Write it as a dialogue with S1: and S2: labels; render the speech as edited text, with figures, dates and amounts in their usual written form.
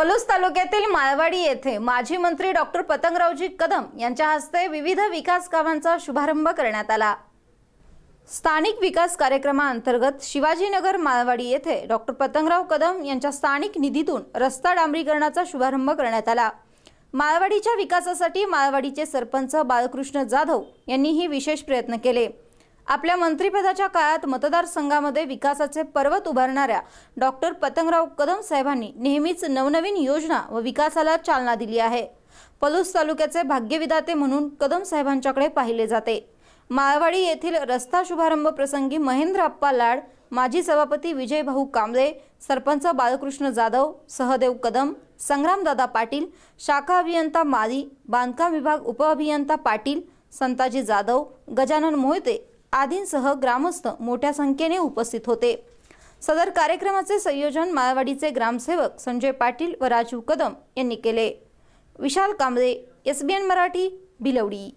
S1: पलूस तालुक्यातील माळवाडी येथे माजी मंत्री डॉक्टर पतंगरावजी कदम यांच्या हस्ते विविध विकास कामांचा शुभारंभ करण्यात आला। स्थानिक विकास कार्यक्रमांतर्गत शिवाजीनगर माळवाडी येथे डॉक्टर पतंगराव कदम यांच्या स्थानिक निधीतून रस्ता डांबरीकरणाचा शुभारंभ करण्यात आला। माळवाडीच्या विकासासाठी माळवाडीचे सरपंच बाळकृष्ण जाधव यांनीही विशेष प्रयत्न केले। आपल्या मंत्रिपदाच्या काळात मतदारसंघामध्ये विकासाचे पर्वत उभारणाऱ्या डॉक्टर पतंगराव कदम साहेबांनी नेहमीच नवनवीन योजना व विकासाला चालना दिली आहे। पलूस तालुक्याचे भाग्यविधाते म्हणून कदम साहेबांच्याकडे पाहिले जाते। माळवाडी येथील रस्ता शुभारंभ प्रसंगी महेंद्र अप्पा लाड, माजी सभापती विजय भाऊ कांबळे, सरपंच बाळकृष्ण जाधव, सहदेव कदम, संग्रामदादा पाटील, शाखा अभियंता मादी, बांधकाम विभाग उपअभियंता पाटील, संताजी जाधव, गजानन मोहिते आदींसह ग्रामस्थ मोठ्या संख्येने उपस्थित होते। सदर कार्यक्रमाचे संयोजन माळवाडीचे ग्रामसेवक संजय पाटील व राजू कदम यांनी केले। विशाल कांबळे, SBN मराठी, भिलवडी।